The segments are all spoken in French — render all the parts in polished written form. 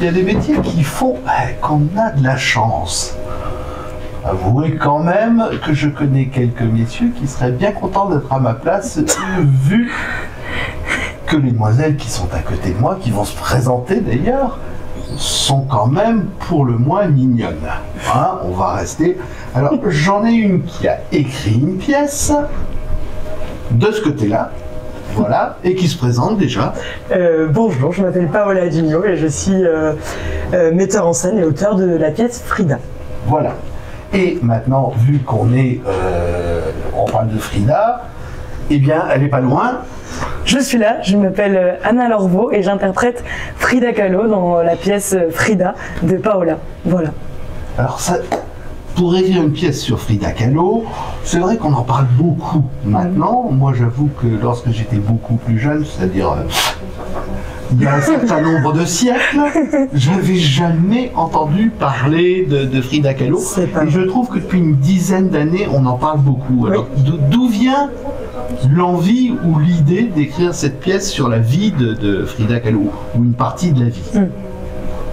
il y a des métiers qui font qu'on a de la chance. Avouez quand même que je connais quelques messieurs qui seraient bien contents d'être à ma place, vu que les demoiselles qui sont à côté de moi, qui vont se présenter d'ailleurs, sont quand même pour le moins mignonnes. Hein, on va rester. Alors, j'en ai une qui a écrit une pièce de ce côté-là. Voilà, et qui se présente déjà. Bonjour, je m'appelle Paola Digno et je suis metteur en scène et auteur de la pièce Frida. Voilà. Et maintenant, vu qu'on est, on parle de Frida, eh bien, elle n'est pas loin. Je suis là, je m'appelle Anna Lorveau et j'interprète Frida Kahlo dans la pièce Frida de Paola. Voilà. Alors ça, pour écrire une pièce sur Frida Kahlo, c'est vrai qu'on en parle beaucoup maintenant. Moi, j'avoue que lorsque j'étais beaucoup plus jeune, c'est-à-dire il y a un certain nombre de siècles, j'avais jamais entendu parler de Frida Kahlo. Et je trouve que depuis une dizaine d'années, on en parle beaucoup. Alors, d'où vient l'envie ou l'idée d'écrire cette pièce sur la vie de Frida Kahlo, ou une partie de la vie?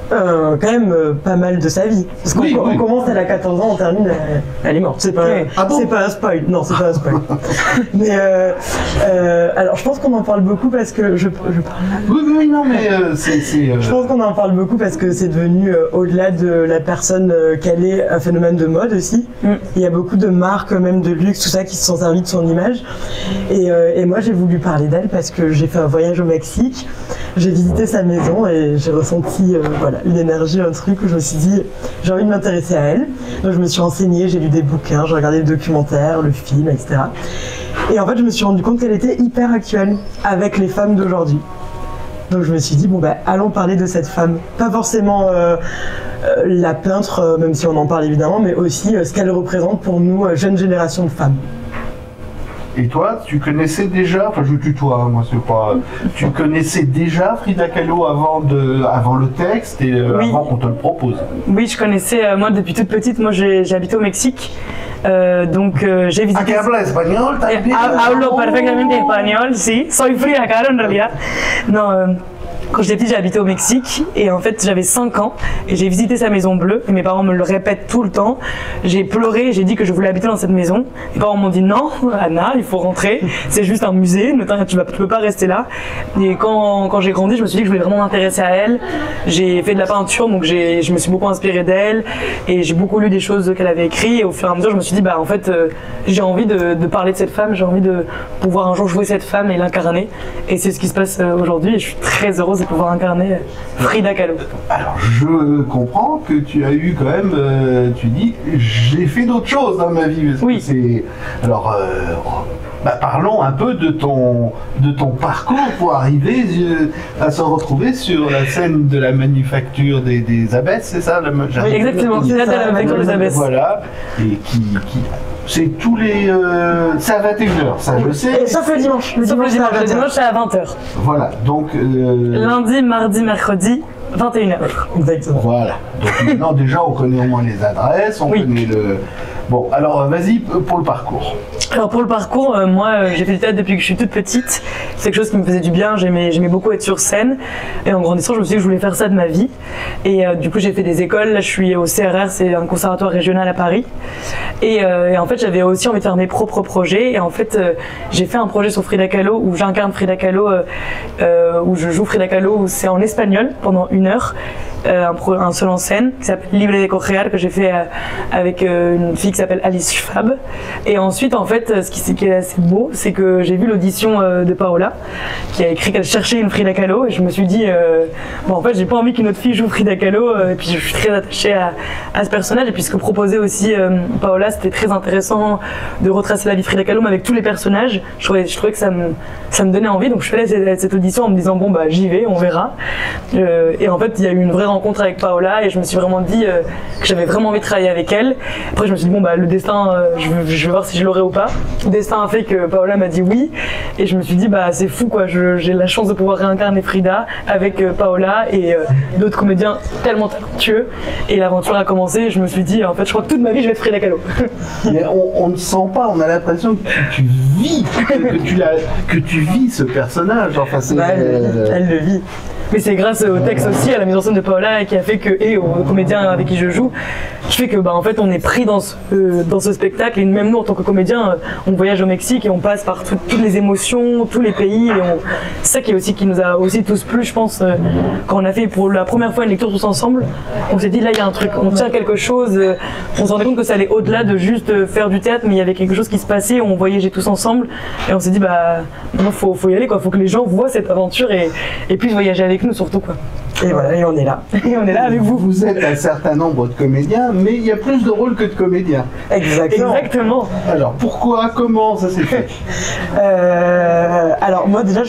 Quand même pas mal de sa vie. Parce qu'on commence, elle a 14 ans, on termine, elle est morte. C'est pas, c'est pas un spoil. Non, c'est pas un spoil. Mais alors, je pense qu'on en parle beaucoup parce que je parle là. Oui, non, mais Je pense qu'on en parle beaucoup parce que c'est devenu, au-delà de la personne qu'elle est, un phénomène de mode aussi. Il y a beaucoup de marques, même de luxe, tout ça, qui se sont servies de son image. Et moi, j'ai voulu parler d'elle parce que j'ai fait un voyage au Mexique. J'ai visité sa maison et j'ai ressenti voilà, une énergie, un truc où je me suis dit j'ai envie de m'intéresser à elle. Donc je me suis renseignée, j'ai lu des bouquins, j'ai regardé le documentaire, le film, etc. Et en fait je me suis rendu compte qu'elle était hyper actuelle avec les femmes d'aujourd'hui. Donc je me suis dit bon bah allons parler de cette femme. Pas forcément la peintre, même si on en parle évidemment, mais aussi ce qu'elle représente pour nous, jeune génération de femmes. Et toi, tu connaissais déjà, enfin je tutoie, hein, moi c'est pas... Tu connaissais déjà Frida Kahlo avant le texte et avant qu'on te le propose? Oui, je connaissais, moi depuis toute petite, moi j'ai habité au Mexique, donc j'ai visité... ¿A que habla español también? Hablo perfectamente español, sí, soy Frida Kahlo en realidad. Non, quand j'étais petite, j'ai habité au Mexique et en fait j'avais 5 ans et j'ai visité sa maison bleue et mes parents me le répètent tout le temps. J'ai pleuré, j'ai dit que je voulais habiter dans cette maison. Mes parents m'ont dit non, Anna, il faut rentrer, c'est juste un musée, tu peux pas rester là. Et quand j'ai grandi, je me suis dit que je voulais vraiment m'intéresser à elle. J'ai fait de la peinture, donc je me suis beaucoup inspirée d'elle et j'ai beaucoup lu des choses qu'elle avait écrites et au fur et à mesure je me suis dit bah en fait j'ai envie de parler de cette femme, j'ai envie de pouvoir un jour jouer cette femme et l'incarner et c'est ce qui se passe aujourd'hui et je suis très heureuse de pouvoir incarner Frida Kahlo. Alors je comprends que tu as eu quand même, tu dis, j'ai fait d'autres choses dans ma vie. Oui. Alors, parlons un peu de ton parcours pour arriver à se retrouver sur la scène de la manufacture des abbesses, c'est ça? Oui, exactement, c'est la manufacture des abbesses. Voilà, et qui c'est tous les... c'est à 21h, ça je sais. Sauf le dimanche. Le dimanche c'est à 20h. Voilà, donc... Lundi, mardi, mercredi, 21h. Exactement. Voilà, donc maintenant déjà on connaît au moins les adresses, on connaît le... Bon, alors vas-y pour le parcours. Alors pour le parcours, moi j'ai fait du théâtre depuis que je suis toute petite. C'est quelque chose qui me faisait du bien, j'aimais beaucoup être sur scène. Et en grandissant, je me suis dit que je voulais faire ça de ma vie. Et du coup j'ai fait des écoles, là je suis au CRR, c'est un conservatoire régional à Paris. Et en fait j'avais aussi envie de faire mes propres projets. Et en fait j'ai fait un projet sur Frida Kahlo où j'incarne Frida Kahlo, où je joue Frida Kahlo, où c'est en espagnol pendant 1 heure. Un seul en scène qui s'appelle Libre de Cojear que j'ai fait avec une fille qui s'appelle Alice Schwab. Et ensuite en fait ce qui est assez beau c'est que j'ai vu l'audition de Paola qui a écrit qu'elle cherchait une Frida Kahlo et je me suis dit bon en fait j'ai pas envie qu'une autre fille joue Frida Kahlo et puis je suis très attachée à ce personnage et puis ce que proposait aussi Paola c'était très intéressant de retracer la vie de Frida Kahlo mais avec tous les personnages je trouvais que ça me donnait envie donc je faisais cette audition en me disant bon bah j'y vais on verra et en fait il y a eu une vraie rencontre avec Paola et je me suis vraiment dit que j'avais vraiment envie de travailler avec elle. Après je me suis dit bon bah le destin je vais voir si je l'aurai ou pas. Le destin a fait que Paola m'a dit oui et je me suis dit bah c'est fou quoi, j'ai la chance de pouvoir réincarner Frida avec Paola et d'autres comédiens tellement talentueux et l'aventure a commencé et je me suis dit en fait je crois que toute ma vie je vais être Frida Kahlo. Mais on ne sent pas, on a l'impression que tu vis, que tu vis ce personnage. Enfin, elle le vit. Mais c'est grâce au texte aussi, à la mise en scène de Paola qui a fait que, et aux comédiens avec qui je joue, qui fait que en fait on est pris dans ce spectacle, et même nous en tant que comédiens, on voyage au Mexique et on passe par toutes les émotions, tous les pays, et c'est ça qui nous a aussi tous plu, je pense, quand on a fait pour la première fois une lecture tous ensemble. On s'est dit là il y a un truc, on tient quelque chose, on se rendait compte que ça allait au-delà de juste faire du théâtre, mais il y avait quelque chose qui se passait, on voyageait tous ensemble, et on s'est dit maintenant faut y aller, quoi, faut que les gens voient cette aventure et puissent voyager avec nous surtout, quoi. Et voilà, et on est là. Et on est là avec vous. Vous êtes un certain nombre de comédiens, mais il y a plus de rôles que de comédiens. Exactement. Alors pourquoi, comment ça s'est fait? Alors moi déjà,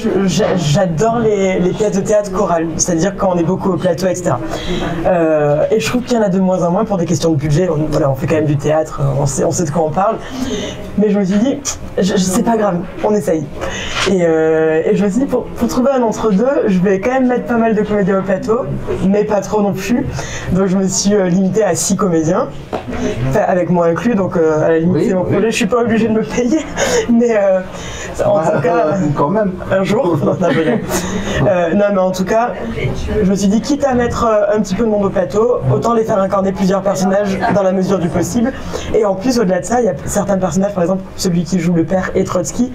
j'adore les pièces de théâtre chorales, c'est-à-dire quand on est beaucoup au plateau, etc. Et je trouve qu'il y en a de moins en moins pour des questions de budget. On fait quand même du théâtre, on sait de quoi on parle. Mais je me suis dit, c'est pas grave, on essaye. Et je me suis dit, pour trouver un entre-deux, je vais quand même mettre pas mal de comédiens au plateau, mais pas trop non plus. Donc je me suis limitée à 6 comédiens, avec moi inclus, donc à la limite c'est mon projet, je suis pas obligée de me payer, mais en tout cas, quand même. Un jour, non mais en tout cas, je me suis dit, quitte à mettre un petit peu de monde au plateau, autant les faire incarner plusieurs personnages dans la mesure du possible. Et en plus, au-delà de ça, il y a certains personnages, par exemple celui qui joue le père et Trotsky,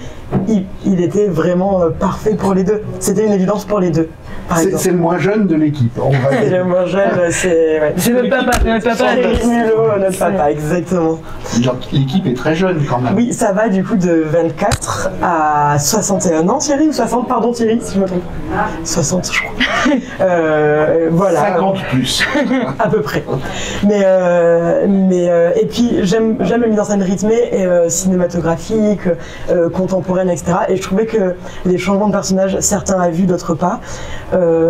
il était vraiment parfait pour les deux. C'était une évidence pour les deux. C'est le moins jeune de l'équipe. C'est le moins jeune, c'est notre papa, notre papa, exactement. Genre, l'équipe est très jeune quand même. Oui, ça va du coup de 24 à 61 ans, Thierry, ou 60, pardon Thierry, si je me trompe. 60, je crois. Voilà. 50 plus. À peu près. Et puis j'aime la mise en scène rythmée et cinématographique, contemporaine, etc. Et je trouvais que les changements de personnages, certains à vue, d'autres pas,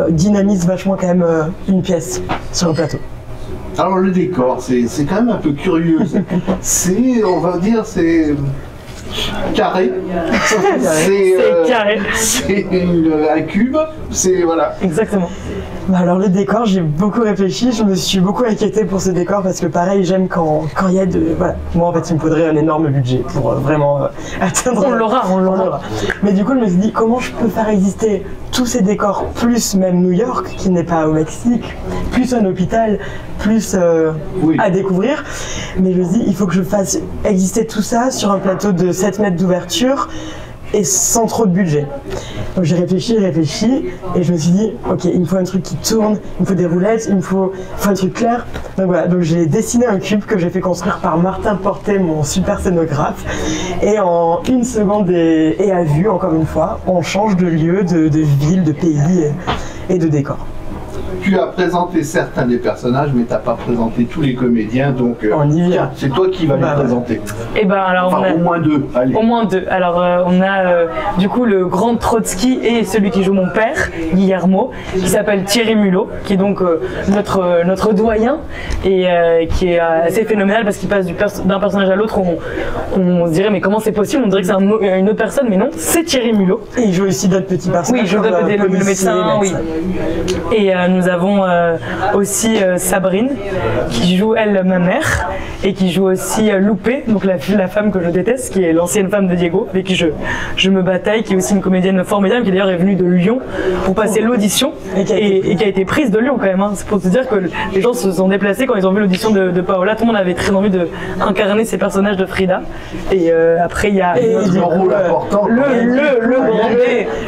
dynamise vachement quand même une pièce sur un plateau. Alors le décor, c'est quand même un peu curieux. On va dire, c'est carré. C'est carré. C'est un cube. C'est voilà. Exactement. Alors le décor, j'ai beaucoup réfléchi, je me suis beaucoup inquiétée pour ce décor parce que pareil, j'aime quand il y a de... Voilà, moi en fait il me faudrait un énorme budget pour vraiment atteindre... On l'aura. Mais du coup je me suis dit, comment je peux faire exister tous ces décors, plus même New York, qui n'est pas au Mexique, plus un hôpital, plus à découvrir. Mais je me suis dit, il faut que je fasse exister tout ça sur un plateau de 7 mètres d'ouverture, et sans trop de budget. Donc j'ai réfléchi, et je me suis dit, ok, il me faut un truc qui tourne, il me faut des roulettes, il me faut un truc clair. Donc voilà, donc j'ai dessiné un cube que j'ai fait construire par Martin Portet, mon super scénographe, et en 1 seconde et à vue, encore une fois, on change de lieu, de ville, de pays et de décor. Tu as présenté certains des personnages, mais tu n'as pas présenté tous les comédiens, donc on y vient. C'est toi qui vas les présenter. Et alors enfin, au moins 2. Allez. Au moins 2. Alors on a du coup le grand Trotsky et celui qui joue mon père, Guillermo, qui s'appelle Thierry Mulot, qui est donc notre doyen et qui est assez phénoménal parce qu'il passe d'un personnage à l'autre. On se dirait mais comment c'est possible? On dirait que c'est une autre personne, mais non, c'est Thierry Mulot. Et il joue aussi d'autres petits personnages. Oui, il joue le médecin, oui. Et nous avons aussi Sabrine, qui joue elle ma mère, et qui joue aussi Loupé, donc la femme que je déteste, qui est l'ancienne femme de Diego, avec qui je me bataille, qui est aussi une comédienne formidable, qui d'ailleurs est venue de Lyon pour passer l'audition, et qui a été prise de Lyon quand même. Hein. C'est pour te dire que les gens se sont déplacés quand ils ont vu l'audition de Paola. Tout le monde avait très envie d'incarner ces personnages de Frida. Et après il y a le rôle important.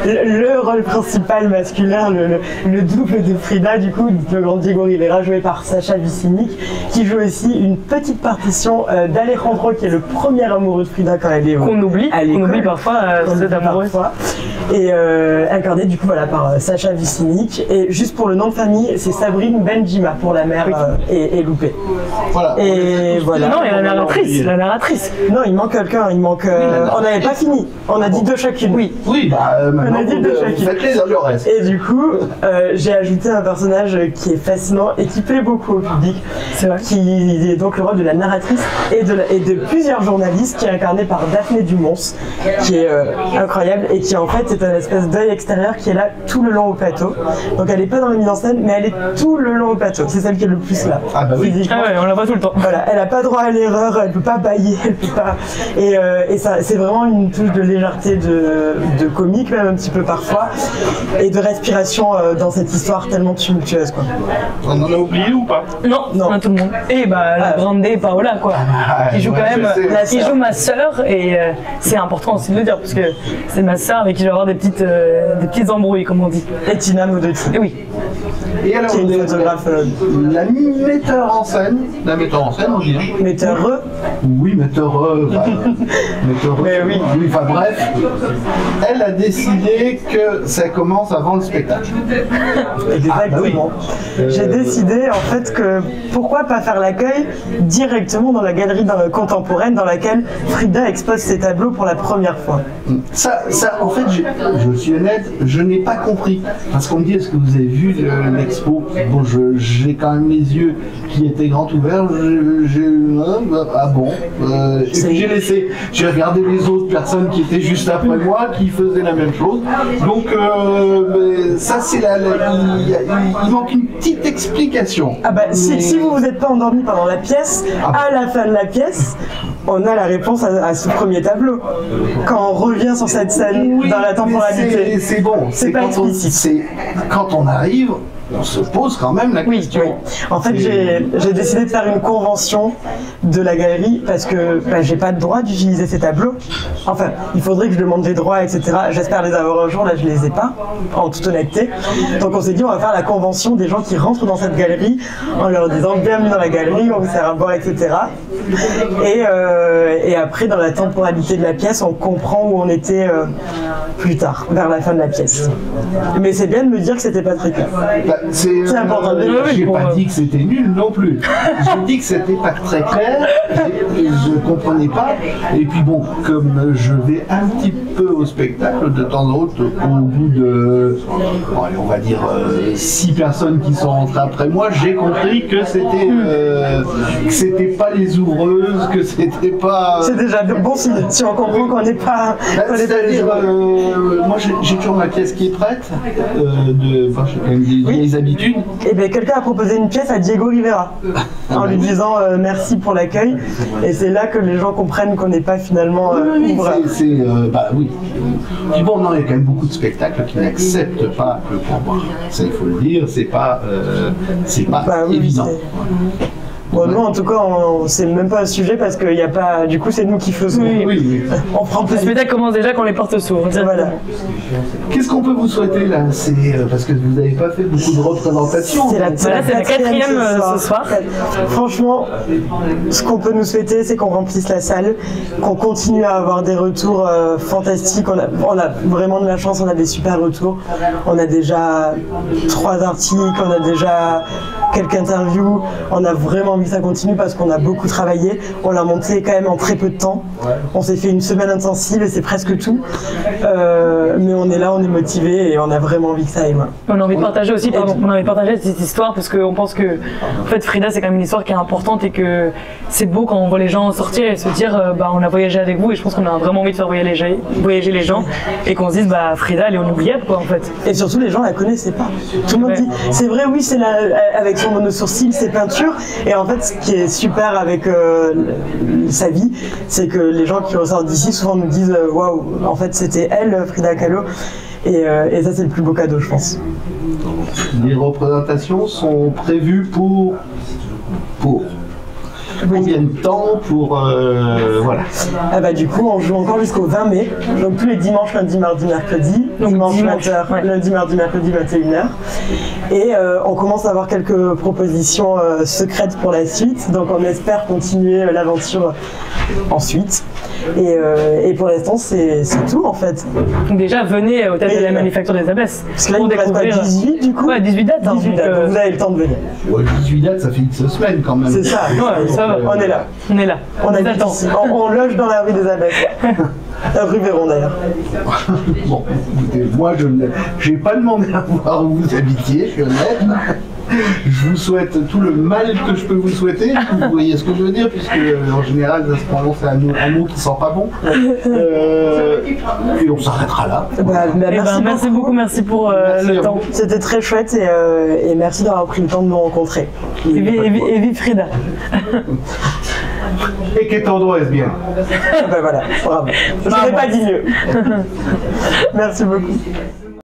Le rôle principal masculin, le double de Frida, du coup, le grand Diego Rivera, joué par Sacha Vicinic, qui joue aussi une petite partition d'Alejandro, qui est le premier amoureux de Frida quand elle est qu'on oublie parfois, cet amoureux. Et incarné du coup voilà par Sacha Vicinic. Et juste pour le nom de famille, c'est Sabrine Benjima pour la mère et Loupé. Voilà. Et voilà. Non, et la narratrice. Non, il manque quelqu'un. On n'avait pas fini. On a dit 2 chacune. Oui. Maintenant, on a dit 2 chacune. Faites-les dans le reste. Et du coup, j'ai ajouté un personnage qui est fascinant et qui plaît beaucoup au public. C'est vrai. Qui est donc le rôle de la narratrice et de plusieurs journalistes, qui est incarné par Daphné Dumons, qui est incroyable et qui en fait est c'est un espèce d'œil extérieur qui est là tout le long au plateau. Donc elle est pas dans la mise en scène, mais elle est tout le long au plateau. C'est celle qui est le plus là. Ah bah oui. Ah ouais, on la voit tout le temps. Voilà, elle a pas droit à l'erreur, elle peut pas bâiller, elle peut pas. Et ça, c'est vraiment une touche de légèreté, de comique même un petit peu parfois, et de respiration dans cette histoire tellement tumultueuse, quoi. On en a oublié ou pas? Non, on a tout le monde. Et bah la grande Paola, quoi. Qui joue quand même, qui joue ma sœur, et c'est important aussi de le dire parce que c'est ma sœur avec qui je vais avoir des petites embrouilles, comme on dit. Et Tina Modotti. Et oui. Et alors, Qui est une photographe. la metteur en scène, on dit. Metteur. Oui, metteur. Metteur. Mais oui. Enfin bref, elle a décidé que ça commence avant le spectacle. Exactement. J'ai décidé en fait que pourquoi pas faire l'accueil directement dans la galerie contemporaine dans laquelle Frida expose ses tableaux pour la première fois. Ça en fait, je suis honnête, je n'ai pas compris. Parce qu'on me dit, est-ce que vous avez vu l'expo? Bon, j'ai quand même les yeux qui étaient grands ouverts. Ah bon. Et puis j'ai regardé les autres personnes qui étaient juste après moi, qui faisaient la même chose. Donc ça c'est il manque une petite explication. Ah bah si vous vous êtes pas endormi pendant la pièce, à la fin de la pièce, on a la réponse à ce premier tableau. Quand on revient sur cette scène dans la temporalité. C'est bon. C'est pas explicite. Quand on arrive, on se pose quand même la question. Oui. En fait, j'ai décidé de faire une convention de la galerie parce que j'ai pas le droit d'utiliser ces tableaux. Enfin, il faudrait que je demande des droits, etc. J'espère les avoir un jour, là je les ai pas, en toute honnêteté. Donc on s'est dit on va faire la convention des gens qui rentrent dans cette galerie en leur disant bienvenue dans la galerie, on vous sert à boire, etc. Et après, dans la temporalité de la pièce, on comprend où on était plus tard, vers la fin de la pièce. Mais c'est bien de me dire que c'était pas très clair. C'est important. J'ai pas dit que c'était nul non plus. J'ai dit que c'était pas très clair. Je comprenais pas. Et puis bon, comme je vais un petit peu au spectacle de temps en temps, au bout de, on va dire 6 personnes qui sont rentrées après moi, j'ai compris que c'était pas les ouvreuses, que c'était pas. C'est déjà bon si on comprend qu'on n'est pas. C'est-à-dire, moi j'ai toujours ma pièce qui est prête. J'ai quand même des habitudes. Et bien quelqu'un a proposé une pièce à Diego Rivera en lui disant merci pour l'accueil, et c'est là que les gens comprennent qu'on n'est pas finalement ouvreur. Oui. Puis bon, non, il y a quand même beaucoup de spectacles qui n'acceptent pas le pourboire. Ça, il faut le dire, c'est pas évident. Bon, nous, en tout cas, c'est même pas un sujet parce qu'il n'y a pas. Du coup, c'est nous qui faisons. Oui. On prend plus. Le spectacle commence déjà quand les portes s'ouvrent. Voilà. Qu'est-ce qu'on peut vous souhaiter là? Parce que vous n'avez pas fait beaucoup de représentations. C'est la 4e ce soir. Franchement, ce qu'on peut nous souhaiter, c'est qu'on remplisse la salle, qu'on continue à avoir des retours fantastiques. On a vraiment de la chance, on a des super retours. On a déjà 3 articles, on a déjà quelques interviews. On a vraiment envie que ça continue parce qu'on a beaucoup travaillé. On l'a monté quand même en très peu de temps. On s'est fait une semaine intensive et c'est presque tout. Mais on est là, on est motivé et on a vraiment envie que ça aille loin. On a envie de partager aussi, on a envie de partager cette histoire parce qu'on pense que en fait Frida c'est quand même une histoire qui est importante et que c'est beau quand on voit les gens sortir et se dire on a voyagé avec vous, et je pense qu'on a vraiment envie de faire voyager les gens et qu'on se dise Frida elle est inoubliable quoi en fait. Et surtout les gens la connaissaient pas. Tout le monde dit c'est vrai, oui, c'est avec son monosourcil, ses peintures. Et en fait, ce qui est super avec sa vie, c'est que les gens qui ressortent d'ici souvent nous disent waouh, en fait c'était elle, Frida Kahlo. Et ça, c'est le plus beau cadeau, je pense. Les représentations sont prévues pour combien de temps pour voilà. Du coup, on joue encore jusqu'au 20 mai, donc tous les dimanches, lundi, mardi, mercredi, dimanche 20h, lundi, mardi, mercredi 21h. Et on commence à avoir quelques propositions secrètes pour la suite, donc on espère continuer l'aventure ensuite. Et pour l'instant, c'est tout en fait. Donc déjà, venez au Théâtre de la Manufacture des Abbesses. Parce que là, il nous reste pas 18 du coup. Ouais, 18 dates. 18 dates, donc vous avez le temps de venir. Ouais, 18 dates, ça fait X semaines quand même. C'est ça, ça va. On est là. On habite ici. On loge dans la rue des Abbesses. La rue Véron d'ailleurs. Bon, écoutez, moi j'ai pas demandé à voir où vous habitiez, je suis honnête. Je vous souhaite tout le mal que je peux vous souhaiter, vous voyez ce que je veux dire, puisque en général ça se prononce un mot qui sent pas bon. Et on s'arrêtera là. Merci beaucoup, merci pour le temps. C'était très chouette et merci d'avoir pris le temps de nous rencontrer. Et vive Frida. Et que todo es bien. Ben voilà, bravo. Je n'aurais pas dit mieux. Merci beaucoup.